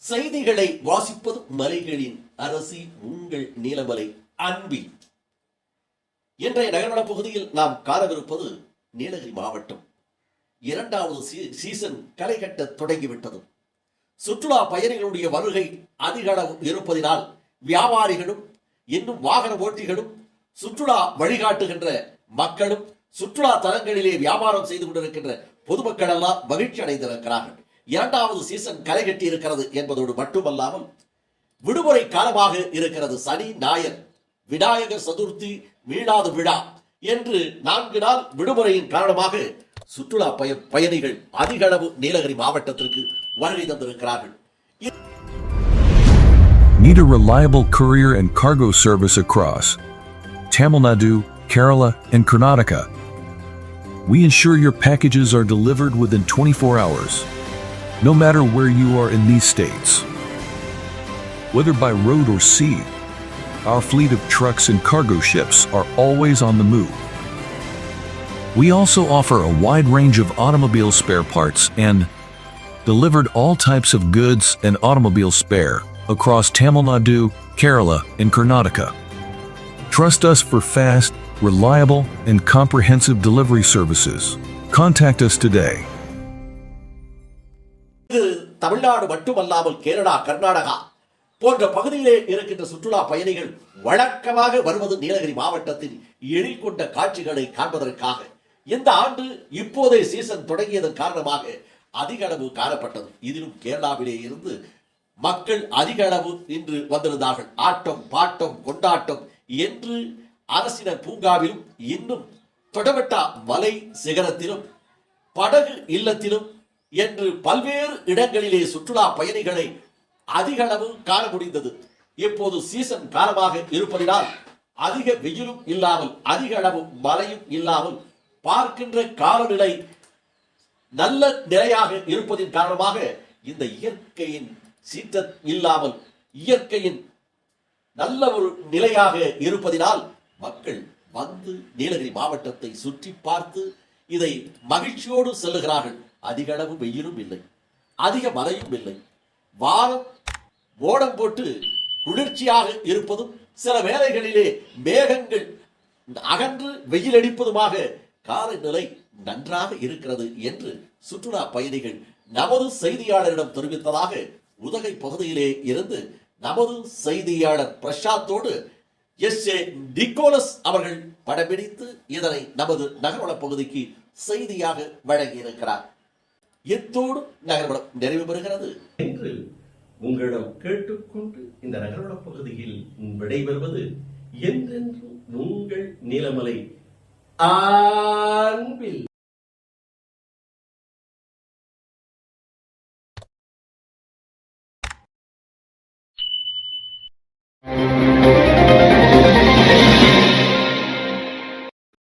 செய்திகளை வாசிப்பது மலைகளின் அரசி உங்கள் நீலமலை அன்பி. இன்றைய நகர்வள பகுதியில் நாம் காணவிருப்பது நீலகிரி மாவட்டம். இரண்டாவது சீசன் களை கட்ட தொடங்கிவிட்டது. சுற்றுலா பயணிகளுடைய வருகை அதிக அளவு இருப்பதினால் வியாபாரிகளும் இன்னும் வாகன ஓட்டிகளும் சுற்றுலா வழிகாட்டுகின்ற மக்களும் சுற்றுலா தலங்களிலே வியாபாரம் செய்து கொண்டிருக்கின்ற பொதுமக்கள் எல்லாம் மகிழ்ச்சி அடைந்திருக்கிறார்கள். இரண்டாவது சீசன் களை கட்டி இருக்கிறது என்பதோடு மட்டுமல்லாமல் விடுமுறை காலமாக இருக்கிறது. சனி ஞாயிறு, விநாயகர் சதுர்த்தி, மீளாது விழா என்று 4 நாள் விடுமுறையின் காரணமாக சுற்றுலா பயணிகள் அதிக அளவு நீலகிரி மாவட்டத்திற்கு வருகை தந்திருக்கிறார்கள். Need a reliable courier and cargo service across Tamil Nadu, Kerala, and Karnataka. We ensure your packages are delivered within 24 hours, no matter where you are in these states. Whether by road or sea, our fleet of trucks and cargo ships are always on the move. We also offer a wide range of automobile spare parts and delivered all types of goods and automobile spare across Tamil Nadu, Kerala, and Karnataka. Trust us for fast, reliable, and comprehensive delivery services. Contact us today. இது தமிழ்நாடு மட்டுமல்லாமல் கேரளா, கர்நாடகா போன்ற பகுதியிலே இருக்கின்ற சுற்றுலா பயணிகள் வழக்கமாக வருவது நீலகிரி மாவட்டத்தில் எழில் கொண்ட காட்சிகளை காண்பதற்காக. இந்த ஆண்டு இப்போதே சீசன் தொடங்கியதன் காரணமாக அதிக அளவு காணப்பட்டது. இதிலும் கேரளாவிலே இருந்து மக்கள் அதிக அளவு இன்று வந்திருந்தார்கள். ஆட்டம் பாட்டம் கொண்டாட்டம் என்று அரசினர் பூங்காவிலும் இன்னும் தொடவட்டா மலை சிகரத்திலும் படகு இல்லத்திலும் என்று பல்வேறு இடங்களிலே சுற்றுலா பயணிகளை அதிக அளவு காண முடிந்தது. இப்போது சீசன் காலமாக இருப்பதினால் அதிக வெயிலும் இல்லாமல் அதிக அளவு மழையும் இல்லாமல் பார்க்கின்ற காலநிலை நல்ல நிலையாக இருப்பதின் காரணமாக இந்த இயற்கையின் சீற்றம் இல்லாமல் இயற்கையின் நல்ல ஒரு நிலையாக இருப்பதினால் மக்கள் வந்து நீலகிரி மாவட்டத்தை சுற்றி பார்த்து இதை மகிழ்ச்சியோடு செல்லுகிறார்கள். அதிக அளவு வெயிலும் இல்லை, அதிக மழையும் இல்லை, வானம் ஓடம் போட்டு குளிர்ச்சியாக இருப்பதும் சில வேளைகளிலே மேகங்கள் அகன்று வெயில் அடிப்பதுமாக காலநிலை நன்றாக இருக்கிறது என்று சுற்றுலா பயணிகள் நமது செய்தியாளரிடம் தெரிவித்ததாக உதகை பகுதியிலே இருந்து நமது செய்தியாளர் பிரசாத்தோடு எஸ்.ஏ. நிக்கோலஸ் அவர்கள் படம்பிடித்து இதனை நமது நகர்வள பகுதிக்கு செய்தியாக வழங்கியிருக்கிறார். எத்தோடு நகர்வளம் நிறைவு பெறுகிறது என்று உங்களிடம் கேட்டுக்கொண்டு இந்த நகர்வள பகுதியில் விடைபெறுவது என்றென்றும் உங்கள் நீலமலை அன்பில்.